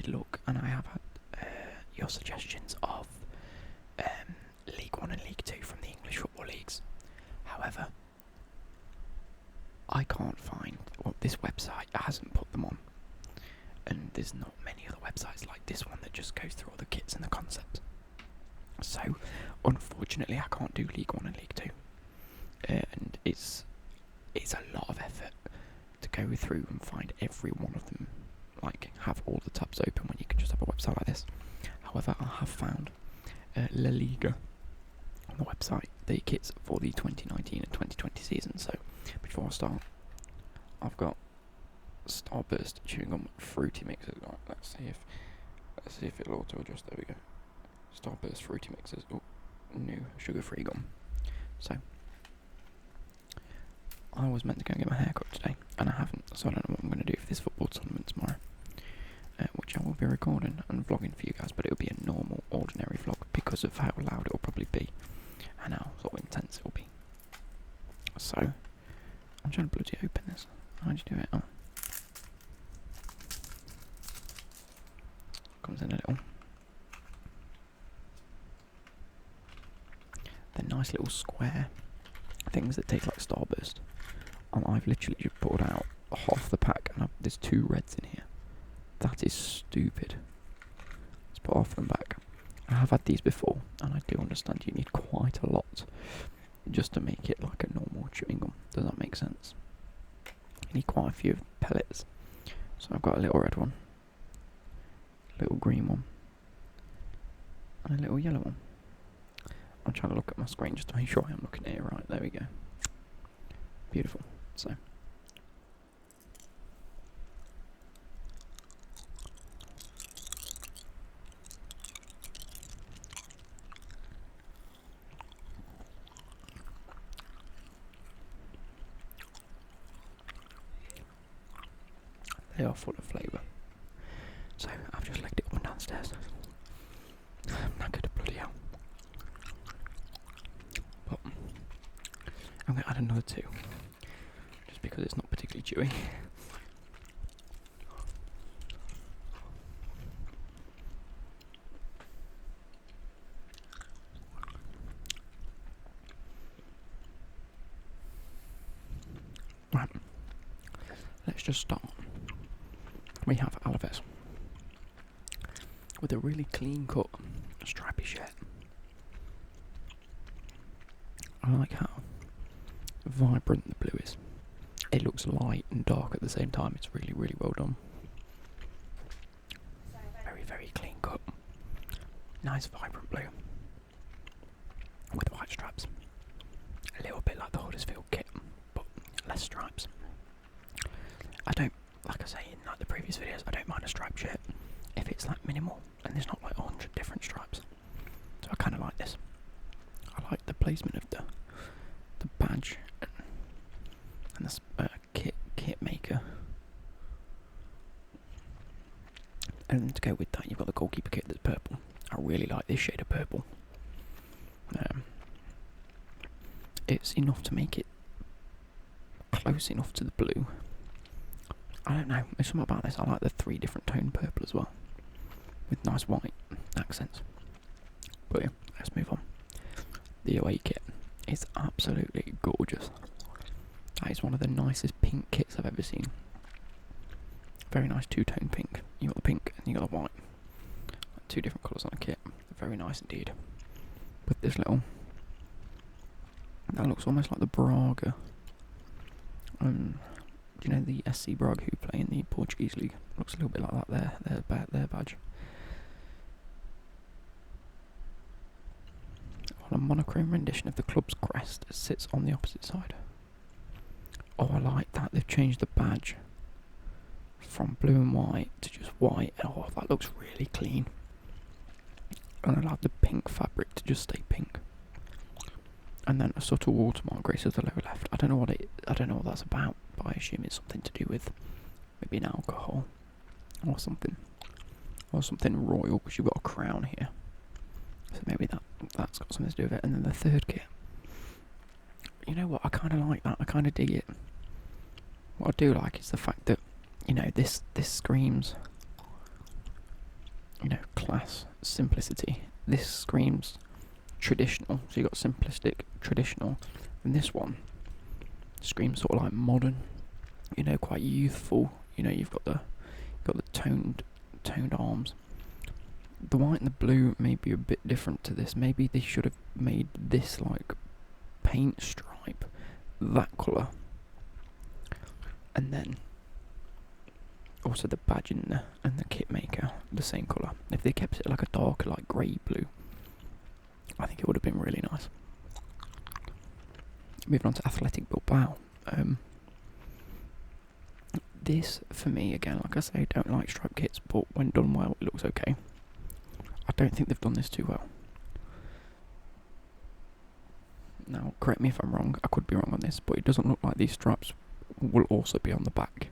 did look, and I have had your suggestions of League 1 and League 2 from the English football leagues. However, I can't find, well, this website hasn't put them on, and there's not many other websites like this one that just goes through all the kits and the concepts. So, unfortunately, I can't do League 1 and League 2, and it's a lot of effort to go through and find every one of them, like have all the tabs open when you can just have a website like this. However, I have found La Liga on the website, the kits for the 2019 and 2020 season. So before I start, I've got Starburst chewing gum fruity mixes. Right, let's see if it'll auto adjust. There we go. Starburst fruity mixes. Oh, new sugar-free gum. So I was meant to go and get my hair cut today, and I haven't, so I don't know what I'm going to do for this football tournament tomorrow, which I will be recording and vlogging for you guys, but it'll be a normal, ordinary vlog because of how loud it'll probably be and how sort of intense it'll be. So, I'm trying to bloody open this. How'd you do it? Oh. Comes in a little. They're nice little square things that taste like Starburst. And I've literally just pulled out half the pack, and there's 2 reds in here. That is stupid. Let's put half of them back. I have had these before, and I do understand you need quite a lot just to make it like a normal chewing gum. Does that make sense? You need quite a few pellets. So I've got a little red one, a little green one, and a little yellow one. I'm trying to look at my screen just to make sure I'm looking at it right. There we go. Beautiful. So they are full of flavour. So I've just legged it up and downstairs. I'm knackered, bloody hell. But I'm going to add another 2. Just because it's not particularly chewy. Right. Let's just start. We have Alaves with a really clean cut stripy shirt. I like how vibrant the blue is. It looks light and dark at the same time. It's really, really well done. Very, very clean cut. Nice vibrant blue with white stripes. A little bit like the Huddersfield kit, but less stripes. I don't, like I say in like the previous videos, I don't mind a striped shirt if it's like minimal and there's not like 100 different stripes. So I kind of like this. I like the placement of the badge and the kit maker. And to go with that, you've got the goalkeeper kit that's purple. I really like this shade of purple. It's enough to make it close enough to the blue. I don't know, there's something about this. I like the 3 different tone purple as well, with nice white accents. But yeah, let's move on. The away kit is absolutely gorgeous. That is one of the nicest pink kits I've ever seen. Very nice 2-tone pink. You got the pink and you got the white. 2 different colours on a kit. Very nice indeed. With this little, that looks almost like the Braga. Do you know the SC Braga who play in the Portuguese league? Looks a little bit like that. Their badge. On a monochrome rendition of the club's crest, it sits on the opposite side. Oh, I like that. They've changed the badge from blue and white to just white. Oh, that looks really clean. And I like the pink fabric to just stay pink. And then a subtle watermark graces the lower left. I don't know what that's about, but I assume it's something to do with maybe an alcohol or something royal, because you've got a crown here. So maybe that's got something to do with it. And then the third kit. You know what? I kind of like that. I kind of dig it. What I do like is the fact that, you know, this screams class, simplicity. This screams traditional. So you got simplistic, traditional, and this one screams sort of like modern. Quite youthful. You've got the toned arms. The white and the blue may be a bit different to this. Maybe they should have made this like paint stripe that colour, and then also the badge and the kit maker the same colour. If they kept it like a darker, like grey blue, I think it would have been really nice. Moving on to Athletic Bilbao. This, for me, again, like I say, I don't like striped kits, but when done well, it looks okay. I don't think they've done this too well. Now, correct me if I'm wrong, I could be wrong on this, but it doesn't look like these stripes will also be on the back.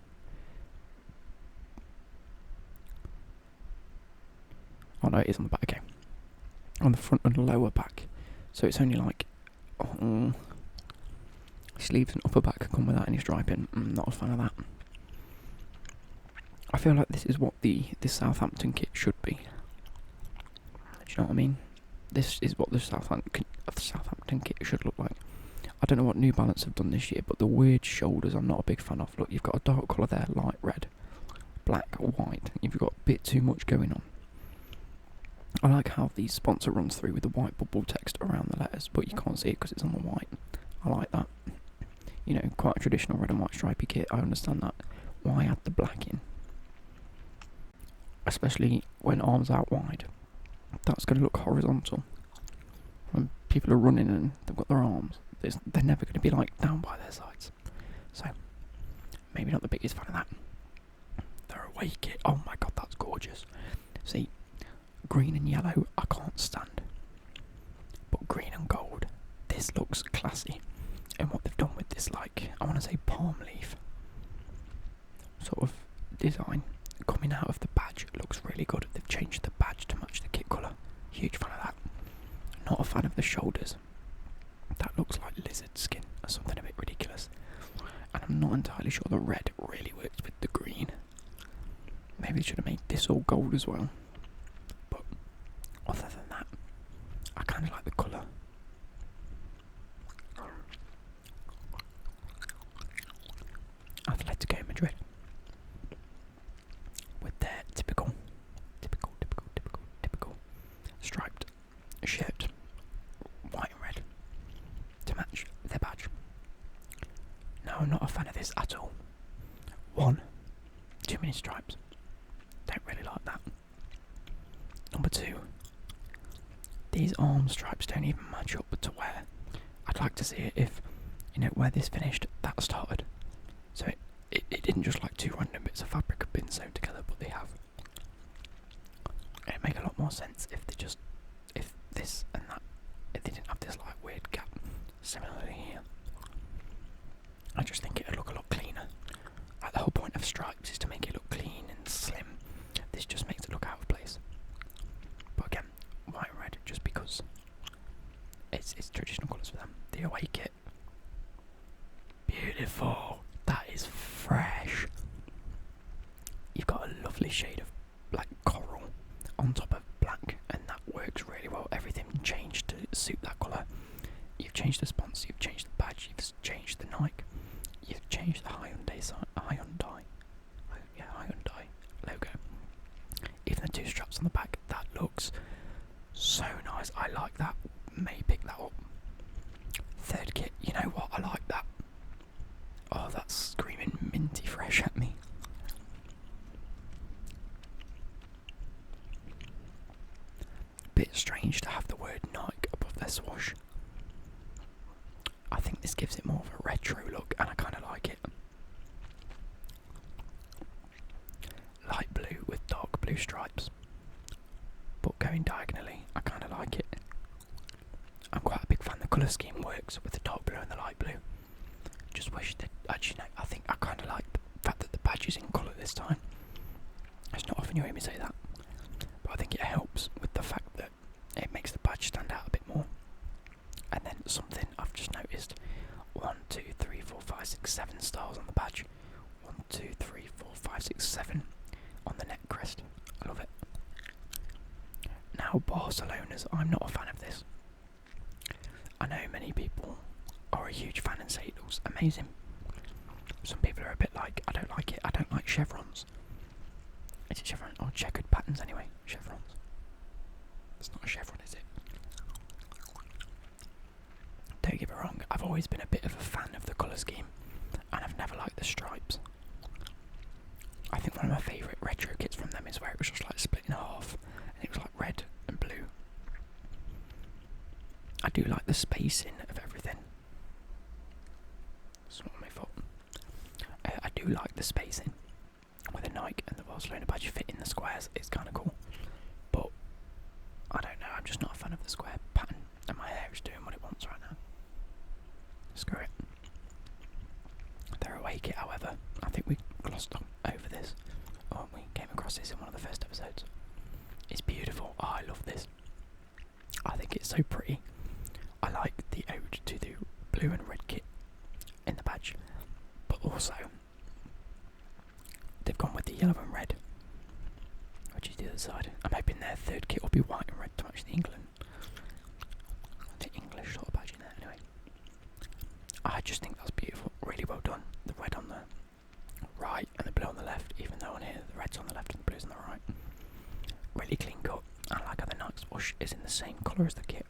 Oh no, it is on the back, okay. On the front and lower back. So it's only like... sleeves and upper back come without any striping. Not a fan of that. I feel like this is what this Southampton kit should be. Do you know what I mean? This is what the Southampton kit should look like. I don't know what New Balance have done this year, but the weird shoulders I'm not a big fan of. Look, you've got a dark colour there, light red, black, white. You've got a bit too much going on. I like how the sponsor runs through with the white bubble text around the letters, but you can't see it because it's on the white. I like that. Quite a traditional red and white stripy kit, I understand that. Why add the black in? Especially when arms out wide. That's going to look horizontal. When people are running and they've got their arms, they're never going to be like down by their sides. So, maybe not the biggest fan of that. Their away kit, oh my god, that's gorgeous. See, green and yellow I can't stand. But green and gold, this looks classy. And what they've done with this, like, I want to say palm leaf sort of design coming out of the badge, looks really good. They've changed the badge to match the kit colour. Huge fan of that. Not a fan of the shoulders. That looks like lizard skin or something a bit ridiculous. And I'm not entirely sure the red really works with the green. Maybe they should have made this all gold as well. But other than that, I kind of like the colour. Atletico Madrid with their typical striped shirt, white and red, to match their badge. No, I'm not a fan of this at all. One, too many stripes. Don't really like that. Number two, these arm stripes don't even match up to where I'd like to see it if, where this finished, that started. So it didn't just like two random bits of fabric have been sewn together, but they have. It'd make a lot more sense if this and that, if they didn't have this like weird gap. Similarly here, I just think it'd look a lot cleaner. Like the whole point of stripes is to make it look clean and slim. This just makes it look out of place. But again, white and red, just because it's traditional colours for them. The away kit, beautiful. That is fresh. You've got a lovely shade of black coral on top of black, and that works really well. Everything changed to suit that colour. You've changed the sponsor, you've changed the badge, you've changed the Nike, you've changed the Hyundai logo. Even the two straps on the back, that looks so nice. I like that. May pick that up. Third kit, you know what? I like that. Oh, that's screaming minty fresh at me. Bit strange to have the word Nike above their swoosh. I think this gives it more of a retro look, and I kind of like it. Light blue with dark blue stripes, but going diagonally, I kind of like it. I'm quite a big fan. The colour scheme works with the dark blue and the light blue. Just wish that, actually, no, I think I kind of like the fact that the badge is in colour this time. It's not often you hear me say that, but I think it helps with the fact that it makes the badge stand out a bit more. And then something I've just noticed: 1, 2, 3, 4, 5, 6, 7 stars on the badge. 1, 2, 3, 4, 5, 6, 7 on the neck crest. I love it. Now Barcelona's, I'm not a fan of this. I know many people are a huge fan and say it looks amazing. Some people are a bit like, I don't like it, I don't like chevrons. Is it chevron? Or checkered patterns anyway, chevrons. It's not a chevron, is it? Don't get me wrong, I've always been a bit of a fan of the colour scheme, and I've never liked the stripes. I think one of my favourite retro kits from them is where it was just like split in half, and it was like red and blue. I do like the spacing of everything. That's not my fault. I do like the spacing where the Nike and the Barcelona badge fit in the squares. It's kind of cool, but I don't know. I'm just not a fan of the square pattern, and my hair is doing what it wants right now. Screw it. Their away kit, however, I think we glossed over this. Oh, we came across this in one of the first episodes. It's beautiful. Oh, I love this. I think it's so pretty. I like the ode to the blue and red kit in the badge, but also they've gone with the yellow and red, which is the other side. I'm hoping their third kit will be white and red to match the English sort of badge in there anyway. I just think that's beautiful, really well done. The red on the right and the blue on the left, even though on here the red's on the left and the blue's on the right. Really clean cut. I like how the Nike swoosh is in the same colour as the kit.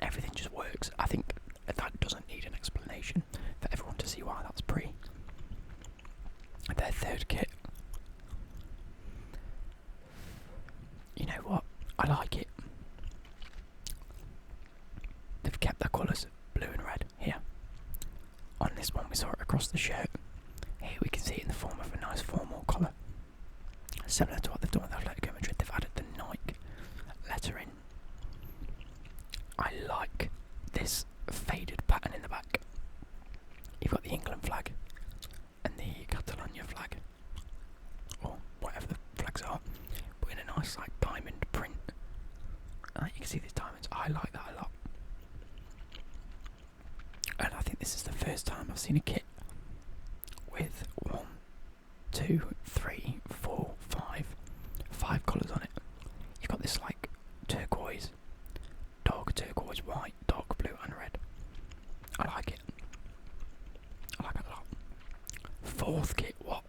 Everything just works. I think that doesn't need an explanation for everyone to see why that's pretty. Their third kit, you know what? I like it. They've kept their colours blue and red here. On this one we saw it across the shirt. Here we can see it in the form of a nice formal collar. Similar to what they've done with Atletico Madrid, they've added the Nike lettering. I like this faded pattern in the back. You've got the England flag and the Catalonia flag, or whatever the flags are, but in a nice like diamond print. You can see these diamonds. I like that a lot. And I think this is the first time I've seen a kit with 1, 2, 3, 4, 5 colours on it. You've got this like turquoise, dark turquoise, white, dark blue and red. I like it. I like it a lot. Fourth kit, what?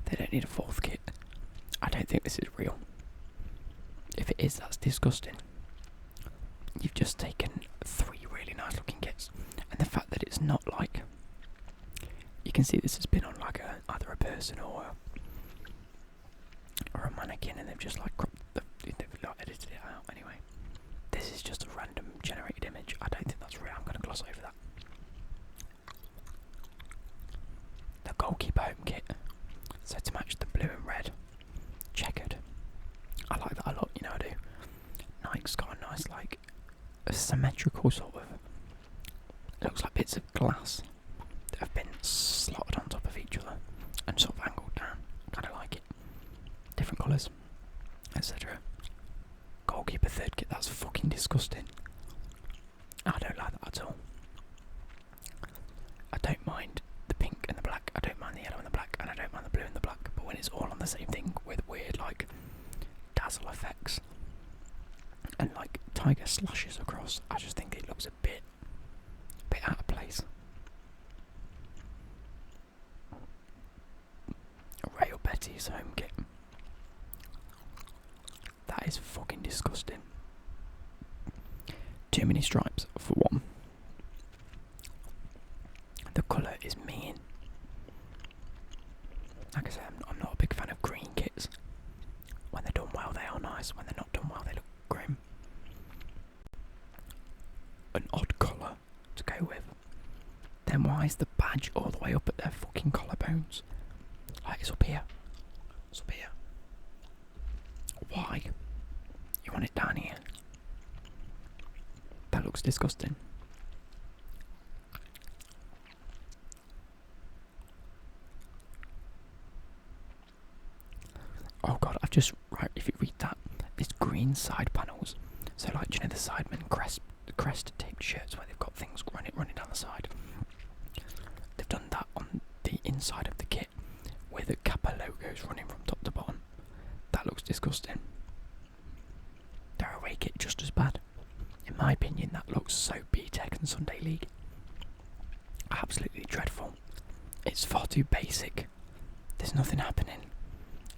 They don't need a fourth kit. I don't think this is real. If it is, that's disgusting. You've just taken 3 really nice looking kits, and the fact that it's not like, you can see this has been on like either a person or a mannequin, and they've just like they've like edited it out. Anyway, this is just a random generated image. I don't think that's real. I'm going to gloss over that. The goalkeeper home kit, so to match the blue and red, checkered. I like that a lot, you know I do. Nike's got a nice like a symmetrical sort of, it looks like bits of glass that have been slotted on top of each other and sort of angled down. Kind of like it. Different colours, etc. Goalkeeper third kit, that's fucking disgusting. I don't like that at all. I don't mind the pink and the black, I don't mind the yellow and the black, and I don't mind the blue and the black, but when it's all on the same thing with weird like dazzle effects and like tiger slashes across, I just think it looks a bit out of place. Real Betis home kit. That is fucking disgusting. Too many stripes for one. The colour is mean. Like I said, I'm not a big fan of green kits. When they're done well, they are nice. When they're not done well, they look grim. An odd colour to go with. Then why is the badge all the way up at their fucking collarbones? Like, it's up here. It's up here. Why? You want it down here? That looks disgusting. Oh god, I've just, right, if you read that, it's green side panels. So like, do you know the Sidemen crest taped shirts where they've got things running down the side? They've done that on the inside of the kit with logos running from top to bottom. That looks disgusting. Their away kit just as bad. In my opinion, that looks so B-Tech and Sunday League. Absolutely dreadful. It's far too basic. There's nothing happening.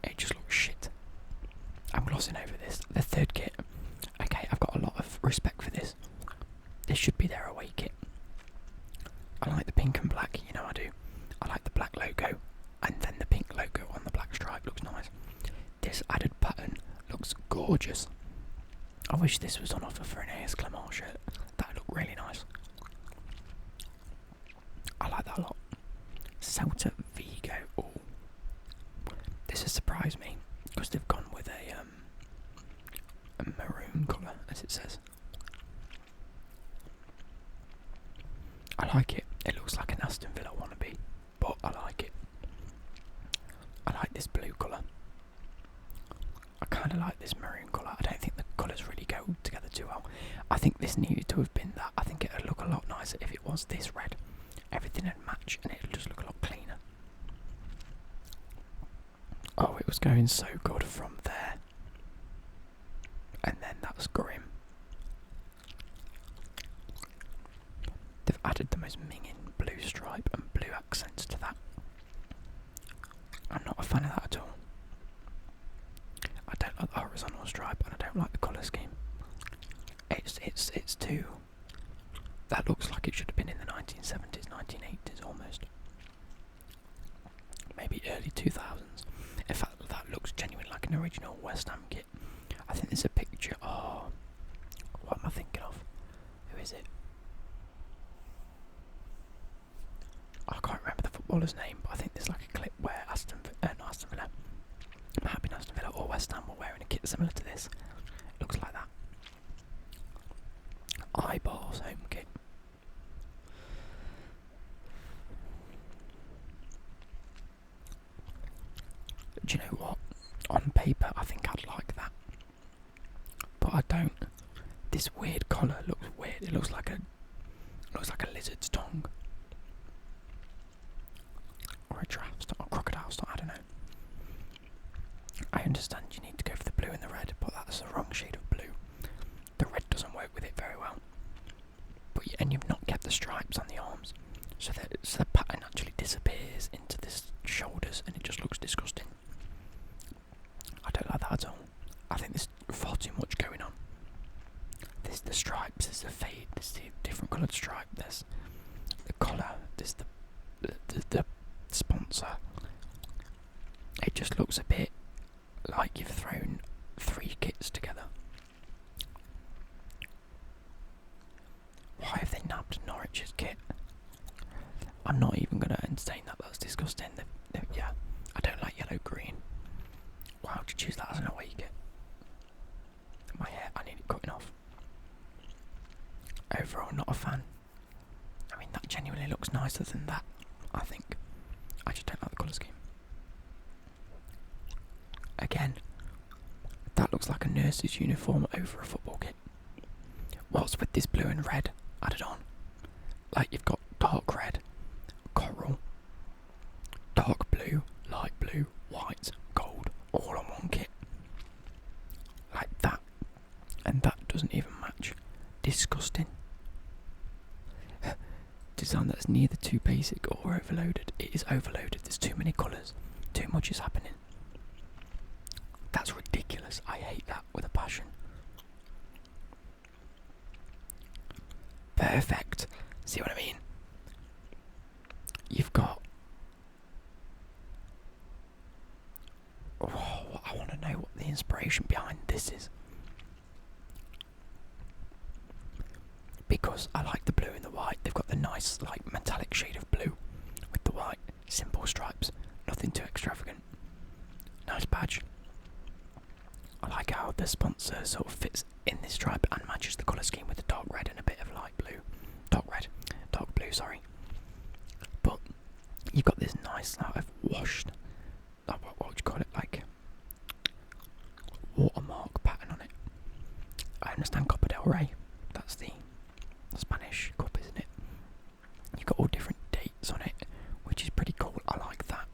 It just looks shit. I'm glossing over this. The third kit. Okay, I've got a lot of respect for this. This should be their away kit. I like the pink and black, you know I do. I like the black logo, and then the pink logo on the black stripe looks nice. This added pattern looks gorgeous. I wish this was on offer for an AS Clement shirt. That would look really nice. I like that a lot. Celta Vigo. Oh, this has surprised me because they've gone with a maroon colour, as it says. I like it. It looks like an Aston Villa wannabe, but I like it. I like this blue colour. I kind of like this maroon colour. I don't think the colours really go together too well. I think this needed to have been that. I think it would look a lot nicer if it was this red. Everything would match and it would just look a lot cleaner. Oh, it was going so good from there. And then that was grim. They've added the most minging blue stripe and blue accents to that. I'm not a fan of that at all. I don't like the horizontal stripe and I don't like the colour scheme. It's too... That looks like it should have been in the 1970s, 1980s almost. Maybe early 2000s. In fact, that looks genuinely like an original West Ham kit. I think there's a picture. Oh, what am I thinking of? Who is it? I can't remember the footballer's name, but I think there's like a clip where Aston Villa, I'm happy Aston Villa or West Ham were wearing a kit similar to this. It looks like that. Eibar's home kit. Do you know what? On paper, I think I'd like that, but I don't. This weird collar looks weird. It looks like a lizard's tongue, or a giraffe's tongue, or crocodile's tongue. I don't know. I understand you need to go for the blue and the red, but that's the wrong shade of blue. The red doesn't work with it very well. But and you've not kept the stripes on the arms, so the pattern actually disappears into the shoulders, and it just looks disgusting. I don't like that at all. I think there's far too much going on. There's the stripes, there's the fade, there's the different coloured stripe, there's the collar, there's the sponsor. It just looks a bit like you've thrown 3 kits together. Why have they nabbed Norwich's kit? I'm not even going to entertain that. That's disgusting. Yeah, I don't like yellow-green. Why would you choose that as an away kit? My hair, I need it cutting off. Overall, not a fan. I mean, that genuinely looks nicer than that, I think. I just don't like the colour scheme. Again, that looks like a nurse's uniform over a football kit. What's with this blue and red added on? Like, you've got dark red, coral, dark blue, light blue, white, gold, all on one kit. Like that. And that doesn't even match. Disgusting. Design that's neither too basic or overloaded. It is overloaded. There's too many colours. Too much is happening. That's ridiculous. I hate that with a passion. Perfect. See what I mean? You've got... Oh, I want to know what the inspiration behind this is. Because I like the blue and the white. They've got the nice, like, metallic shade of blue with the white. Simple stripes. Nothing too extravagant. Nice badge. I like how the sponsor sort of fits in this stripe and matches the colour scheme with the dark red and a bit of light blue. Dark blue, sorry. But you've got this nice, I've washed, what would you call it, like, watermark pattern on it. I understand Copa del Rey, that's the Spanish cup, isn't it? You've got all different dates on it, which is pretty cool. I like that.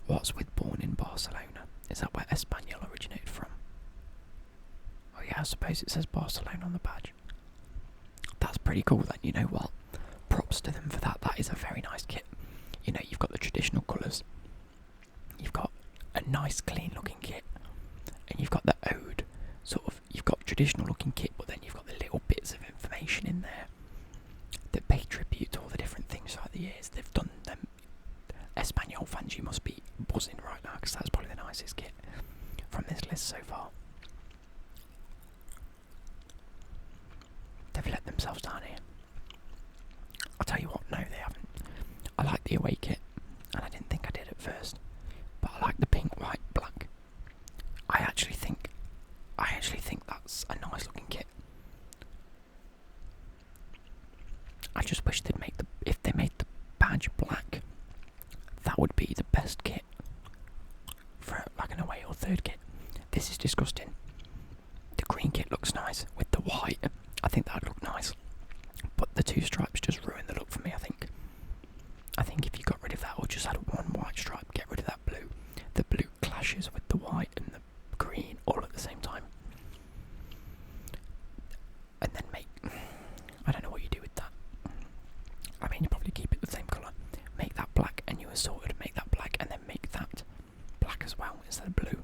What's with Born in Barcelona? Barcelona. Is that where Espanyol originated from? Oh yeah, I suppose it says Barcelona on the badge. That's pretty cool then, you know what? Props to them for that. That is a very nice kit. You know, you've got the traditional colours. You've got a nice clean looking kit. And you've got the ode. Sort of, you've got traditional looking kit, but then you've got the little bits of information in there that pay tribute to all the different things throughout the years. They've done them. Espanyol fans, you must be buzzing right now, because that's probably the nicest kit from this list so far. They've let themselves down here. I'll tell you what, no they haven't. I like the away kit, and I didn't think I did at first, but I like the pink, white, black. I actually think that's a nice looking kit. I just wish if they made the badge black, that would be the best kit for like an away or third kit. This is disgusting. The green kit looks nice with the white. I think that'd look nice, but the two stripes just ruin the look for me. I think if you got rid of that or just had one white stripe, get rid of that blue. The blue clashes with the white and the green all at the same time, and then I don't know what you do with that. I mean, you probably keep it the same colour, make that black, and you assorted, make that black, and then make that black as well instead of blue,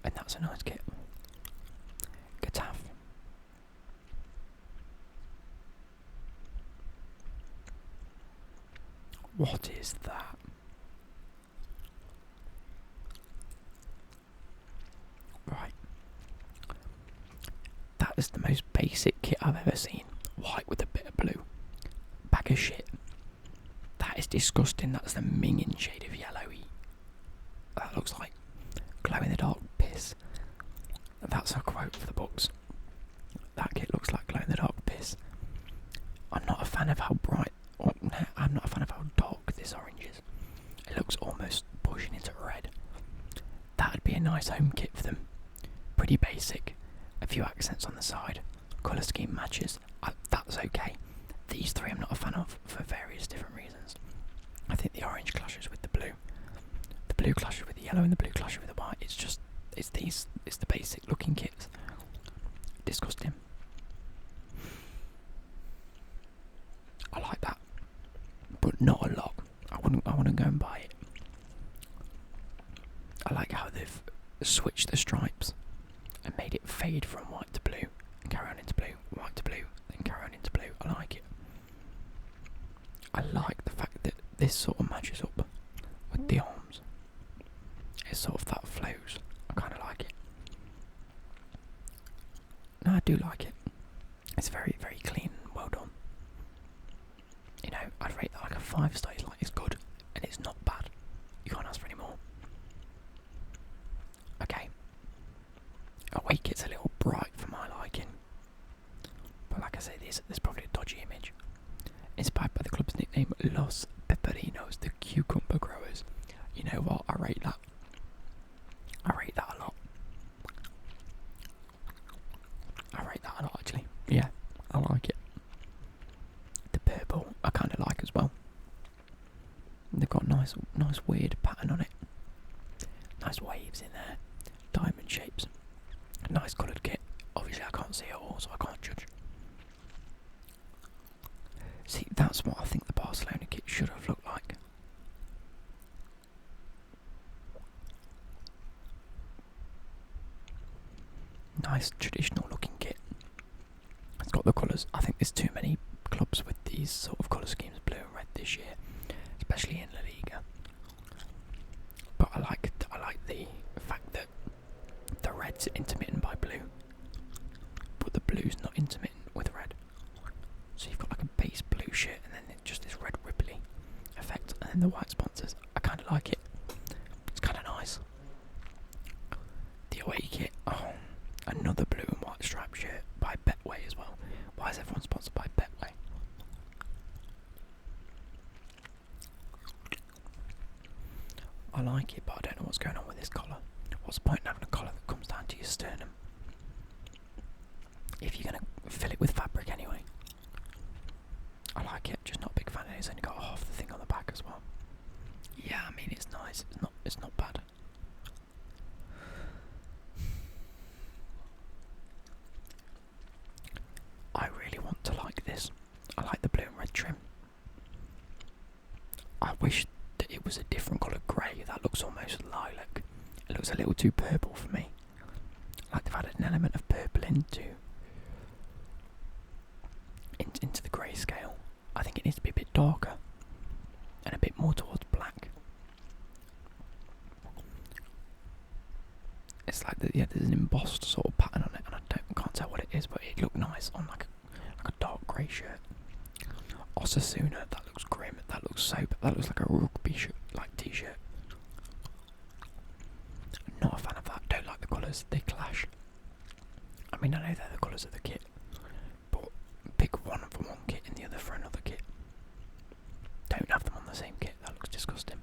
and that's a nice kit. Getafe. What is that? Right. That is the most basic kit I've ever seen. White with a bit of blue. Bag of shit. That is disgusting. That's the minging shade of yellowy. That looks like glow in the dark piss. That's a quote for the books. That kit looks like glow in the dark piss. I'm not a fan of how bright, I'm not a fan of how dark this orange is. It looks almost pushing into red. That'd be a nice home kit for them. Pretty basic. A few accents on the side. Colour scheme matches. That's okay. These three I'm not a fan of for various different reasons. I think the orange clashes with the blue. The blue clashes with the yellow and the blue clashes with the white. It's the basic looking kits. Disgusting. I like that, but not a lot. I wouldn't go and buy it. I like how they've switched the stripes and made it fade from white to blue and carry on into blue, white to blue, then carry on into blue. I like it. I like the fact that this sort of matches up with the arms. It's sort of that flows. I kind of like it. No, I do like it. It's very, very clean and well done. You know, I'd rate that like a 5 star. Like, it's good and it's not bad. You can't ask for any more. Okay. Away kit's a little bright for my liking. But like I say, there's probably a dodgy image. Inspired by the club's nickname Los Peperinos, the cucumber growers. You know what? I rate that. I rate that a lot. I rate that a lot actually. Yeah, I like it. The purple I kind of like as well. They've got nice weird pattern on it. Nice waves in there. Diamond shapes. Nice coloured kit. Obviously I can't see it all, so I can't judge. See, that's what I think the Barcelona kit should have looked like. Nice traditional looking kit. It's got the colours. I think there's too many clubs with these sort of colour schemes, blue and red this year, especially in La Liga. But I like the fact that the red's intermittent by blue, but the blue's not intermittent with red. So you've got like a base blue shirt and then just this red ripply effect, and then the white sponsors. I kind of like it. It's kind of nice. The away kit. Oh, another blue and white striped shirt by Betway as well. Why is everyone sponsored by Betway? I like it, but I don't know what's going on with this collar. What's the point in having a collar that comes down to your sternum if you're going to fill it with fabric anyway? I like it, just not a big fan of it. It's only got half the thing on the back as well. Yeah, I mean it's nice. It's not bad. looks almost lilac. It looks a little too purple for me. Like they've added an element of purple into the grayscale. I think it needs to be a bit darker and a bit more towards black. It's like there's an embossed sort of pattern on it, and I can't tell what it is, but it looked nice on like a dark grey shirt. Osasuna, that looks grim. That looks that looks like a rugby shirt, like t-shirt. Not a fan of that. Don't like the colours. They clash. I mean, I know they're the colours of the kit, but pick one for one kit and the other for another kit. Don't have them on the same kit. That looks disgusting.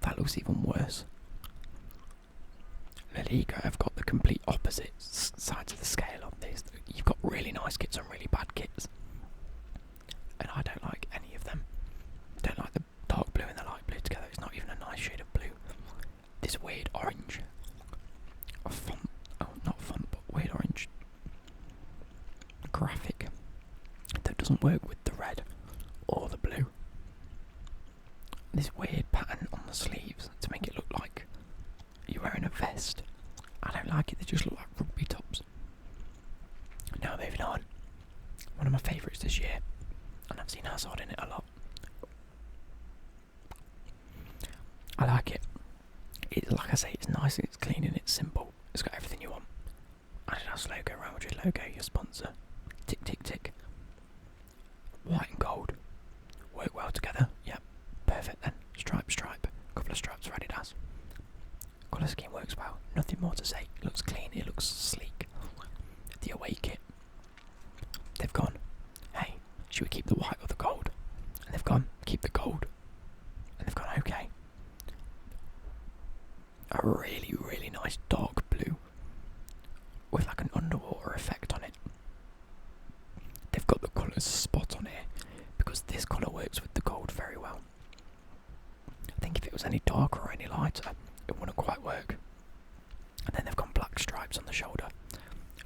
That looks even worse. Liga have got the complete opposite sides of the scale on this. You've got really nice kits and really bad kits, and I don't like any of them. Don't like the dark blue and the light blue together. It's not even a nice shade of blue. This weird orange font, not font, but weird orange graphic that doesn't work with the red or the blue. This weird pattern on the sleeves to make it look like you're wearing a vest. I don't like it. They just look like rugby tops. Now moving on. One of my favourites this year, and I've seen Hazard in it a lot. I like it. Like I say, it's nice, it's clean, and it's simple. It's got everything you want. Adidas logo, Real Madrid logo, your sponsor. Tick, tick, tick. White and gold. Work well together. Yep. Perfect then. Stripe, stripe. Couple of stripes for Adidas. Colour scheme works well. Nothing more to say. It looks clean. It looks sleek. The away kit. They've gone, hey, should we keep the white or the gold? And they've gone, keep the gold. And they've gone, okay. A really, really nice dark blue with like an underwater effect on it. They've got the colours spot on here because this colour works with the gold very well. I think if it was any darker or any lighter, it wouldn't quite work. And then they've got black stripes on the shoulder.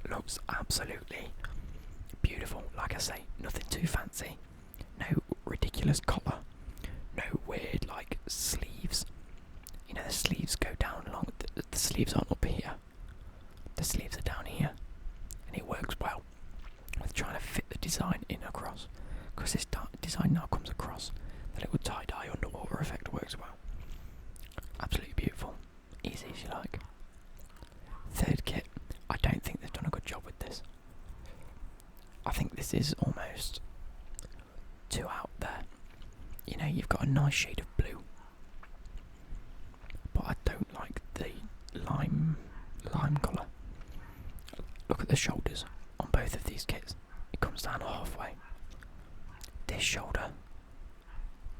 Looks absolutely beautiful. Like I say, nothing too fancy. No ridiculous collar. No weird like sleeves. You know, the sleeves go down along. The sleeves aren't up here. The sleeves are down here, and it works well with trying to fit the design in across. Because this design now comes across. The little tie-dye underwater effect works well. Absolutely beautiful. Easy as you like. Third kit. I don't think they've done a good job with this. I think this is almost too out there. You know, you've got a nice shade of blue, but I don't like the lime colour. Look at the shoulders on both of these kits. It comes down halfway. This shoulder,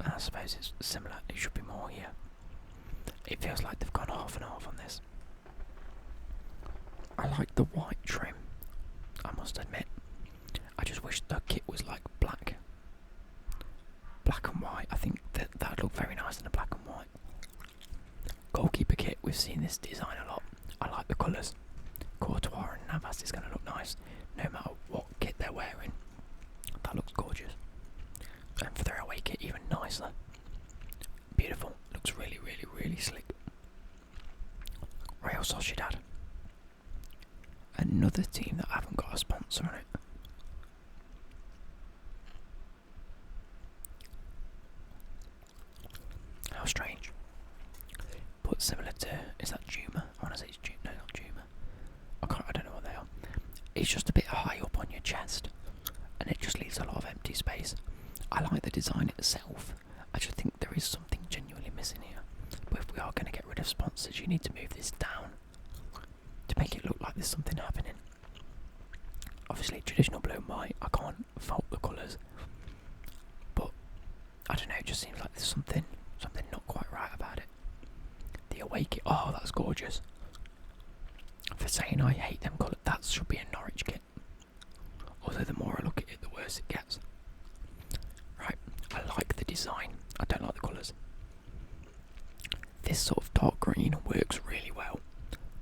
I suppose it's similar. It should be more here. It feels like they've gone half and half on this. I like the white trim, I must admit. I just wish the kit was like black and white. I think that'd look very nice in a black and white. Goalkeeper kit, we've seen this design a lot. I like the colours. Courtois and Navas is going to look nice no matter what kit they're wearing. That looks gorgeous. And for their away kit, even nicer. Beautiful. Looks really, really, really slick. Real Sociedad. Another team that haven't got a sponsor on it. How strange. But similar to, is that Juma? I want to say it's Juma. No, not Juma. I don't know what they are. It's just a bit high up on your chest, and it just leaves a lot of empty space. I like the design itself. I just think there is something genuinely missing here. But if we are going to get rid of sponsors, you need to move this down to make it look like there's something happening. Obviously, traditional blue and white, I can't fault the colours, but I don't know, it just seems like there's something not quite right about it. The away kit, oh, that's gorgeous. For saying I hate them colours, that should be a Norwich kit. Although the more I look at it, the worse it gets. Right, I like the design, I don't like the colours. This sort of dark green works really well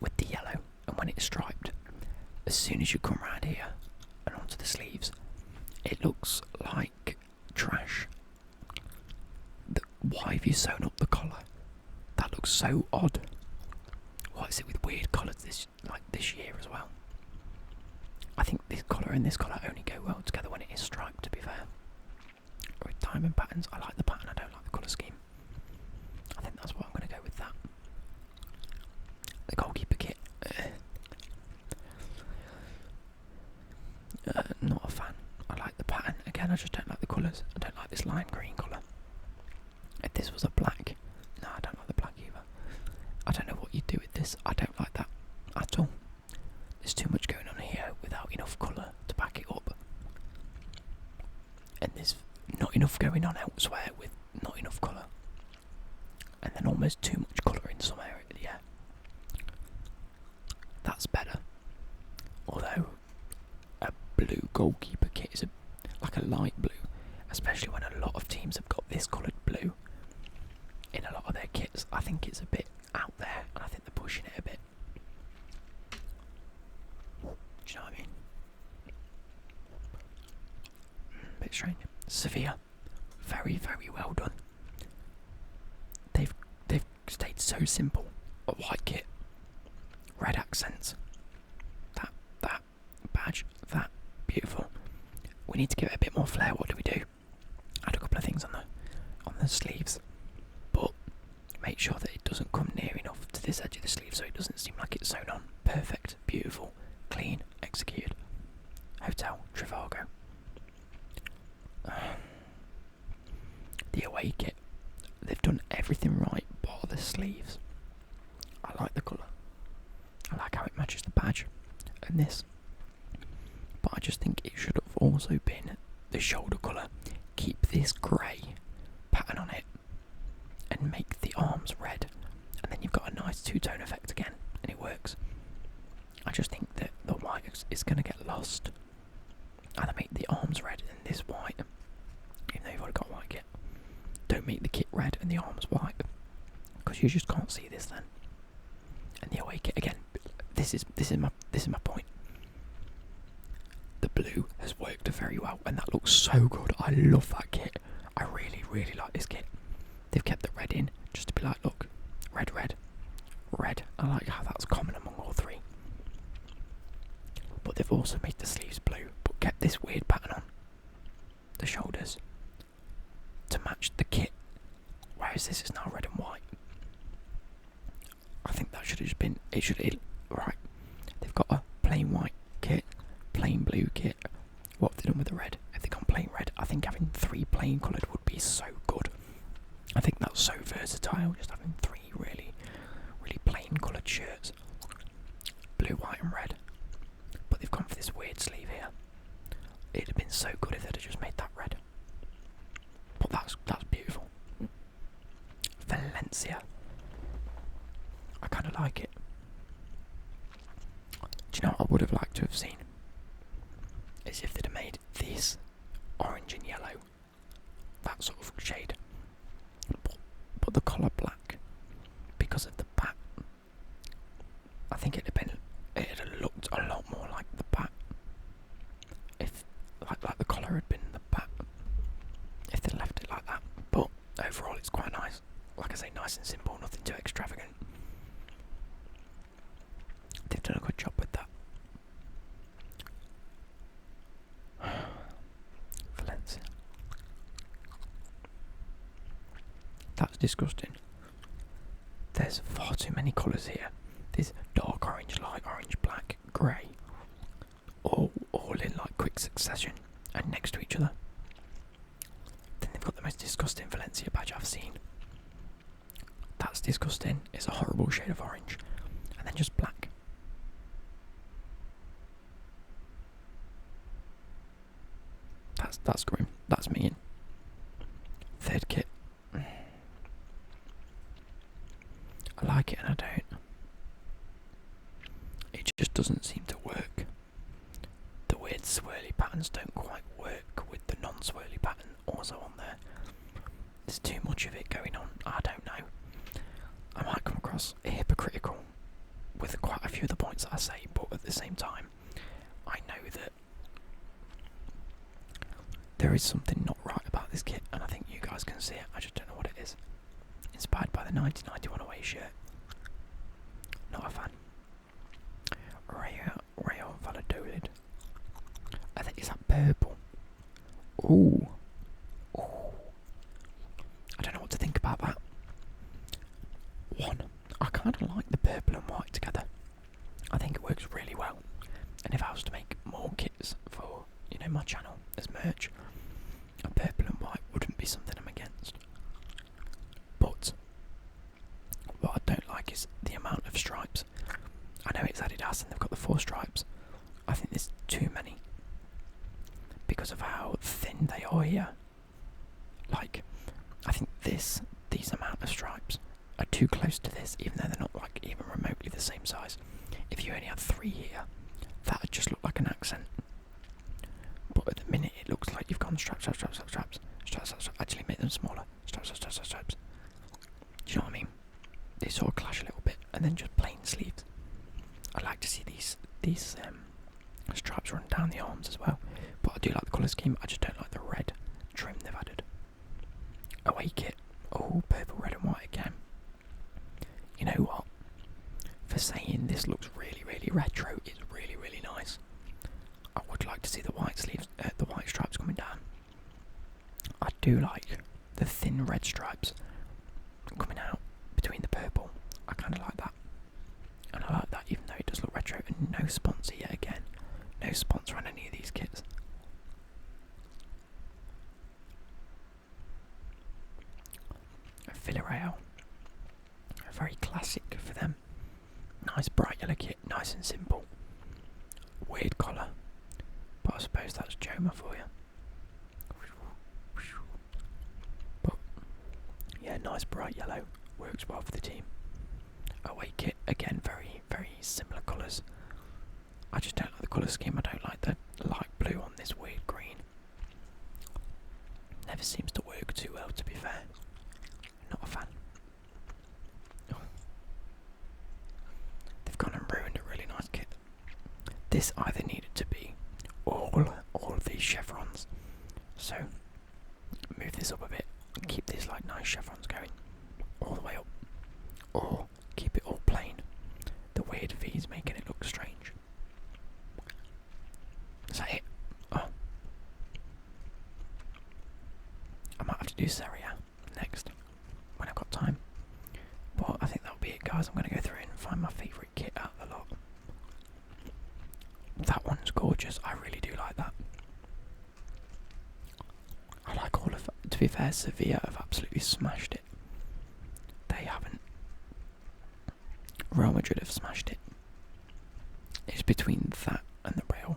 with the yellow, and when it's striped, as soon as you come around here and onto the sleeves, it looks like trash. Why have you sewn up the collar? looks so odd. What is it with weird colours this year as well? I think this colour and this colour only go well together when it is striped, to be fair. With diamond patterns, I like the pattern, I don't like the colour scheme. I think that's what I'm going to go with that. The goalkeeper kit. Not a fan. I like the pattern. Again, I just don't like the colours. I don't like this lime green colour. If this was a black, no, I don't like the black either. I don't know what you do with this. I don't like that at all. There's too much going on here without enough colour to back it up. And there's not enough going on elsewhere with not enough colour. And then almost too much colour in some area. Yeah. That's better. Although a blue goalkeeper kit is like a light blue, especially when a lot of teams have got this coloured blue in a lot of their kits. I think it's a bit out there, and I think they're pushing it a bit. Do you know what I mean? Bit strange. Sevilla, very, very well done. They've stayed so simple. A white kit, red accents, that badge, that beautiful. We need to give it a bit more flair. What do we do? Add a couple of things on the sleeves, but make sure that it doesn't come near enough to this edge of the sleeve so it doesn't seem like it's sewn on. Perfect, beautiful, clean, executed. Hotel Trivago. The away kit. They've done everything right, bar the sleeves. I like the colour. I like how it matches the badge and this. But I just think it should have also been the shoulder colour. Keep this grey pattern on it and make the arms red. And then you've got a nice two-tone effect again, and it works. I just think that the white is going to get lost. Either make the arms red and this white, even though you've already got white kit. Don't make the kit red and the arms white, because you just can't see this then. And the away kit again. This is my point. The blue has worked very well, and that looks so good. I love that kit. I really, really like this kit. They've kept the red in just to be like, look, red, red, red. I like how that's common among all three. But they've also made the sleeves blue, but kept this weird pattern on the shoulders to match the kit, whereas this is now red and white. I think that should have just been, right. They've got a plain white kit, plain blue kit. What have they done with the red? If they've gone plain red, I think having 3 plain coloured would be so good. I think that's so versatile, just having 3 really, really plain coloured shirts. Blue, white and red. But they've gone for this weird sleeve here. It'd have been so good if they'd have just made that red. But that's beautiful. Valencia. I kind of like it. Do you know what I would have liked to have seen? Is if they'd have made this orange and yellow, that sort of shade, but the collar black, because of the bat. I think it'd have looked a lot more like the bat if like the collar had been the bat, if they left it like that. But overall it's quite nice. Like I say, nice and simple, nothing too extravagant. They've done a good job with that. Valencia. That's disgusting. There's far too many colours here. There's dark orange, light orange, black, grey. All in like quick succession and next to each other. Then they've got the most disgusting Valencia badge I've seen. That's disgusting. It's a horrible shade of orange. And then just black. That's grim. That's mean. Third kit. I like it and I don't. It just doesn't seem to work. The weird swirly patterns don't quite work with the non-swirly pattern also on there. There's too much of it going on. I don't know. I might come across hypocritical with quite a few of the points that I say, but at the same time, I know that there is something not right about this kit, and I think you guys can see it. I just don't know what it is. Inspired by the 1991 away shirt. Not a fan. Real Valladolid. I think, is that purple? Ooh. Ooh. I don't know what to think about that. One, I kind of like the purple and white together. I think it works really well. And if I was to make more kits for, my channel as merch, a purple and white wouldn't be something I'm against. But what I don't like is the amount of stripes. I know it's Adidas and they've got the 4 stripes. I think there's too many because of how thin they are here. Like, I think these amount of stripes are too close to this, even though they're not like even remotely the same size. If you only had 3 here, that would just look like an accent. But at the minute, it looks like you've gone straps. Actually, make them smaller. Straps. Do you know what I mean? They sort of clash a little bit, and then just plain sleeves. I like to see these stripes run down the arms as well. But I do like the colour scheme. I just don't like the red trim they've added. Away kit. Oh, purple, red, and white again. You know what? For saying this looks really, really retro, it's really, really nice. I would like to see the white sleeves, the white stripes coming down. I do like the thin red stripes coming out between the purple. I kind of like that. And I like that even though it does look retro. And no sponsor yet again. No sponsor on any of these kits. Villarreal. Very classic for them. Nice bright yellow kit, nice and simple. Weird collar. But I suppose that's Joma for you. But yeah, nice bright yellow. Works well for the team. Away kit, again, very, very similar colours. I just don't like the colour scheme. I don't like the light blue on this weird green. Never seems to work too well, to be fair. Not a fan. They've gone and ruined a really nice kit. This either needed to be all of these chevrons. So move this up a bit and keep these like nice chevrons going all the way up. Or keep it all plain. The weird V's making it look strange. Is that it? Oh. I might have to do Serie A next when I've got time. But I think that'll be it, guys. I'm going to go through and find my favourite kit out of the lot. That one's gorgeous. I really do like that. I like all of it. To be fair, Sevilla have absolutely smashed it. They haven't. Real Madrid have smashed it. It's between that and the Real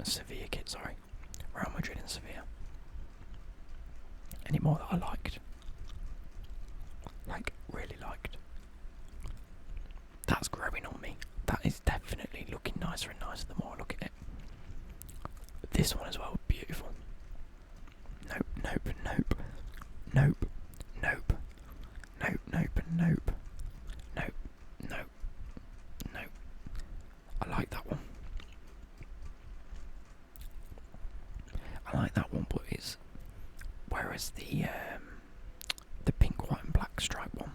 Sevilla kit, sorry. Real Madrid and Sevilla. Any more that I liked? Like, really liked. That's growing on me. That is definitely looking nicer and nicer the more I look at it. This one as well, beautiful. Nope, nope, nope. Nope, nope. Nope, nope, nope. Nope, nope, nope. I like that one. I like that one, but it's... Whereas the pink, white and black stripe one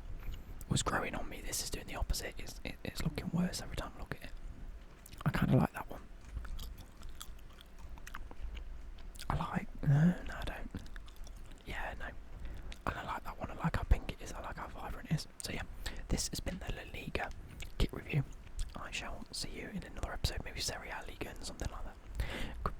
was growing on me, this is doing the opposite. It's looking worse every time I look at it. I kind of like that one. No, I don't. Yeah, no. And I like that one. I like how pink it is. I like how vibrant it is. So yeah, this has been the La Liga kit review. I shall see you in another episode, maybe Serie A, Liga and something like that. Goodbye.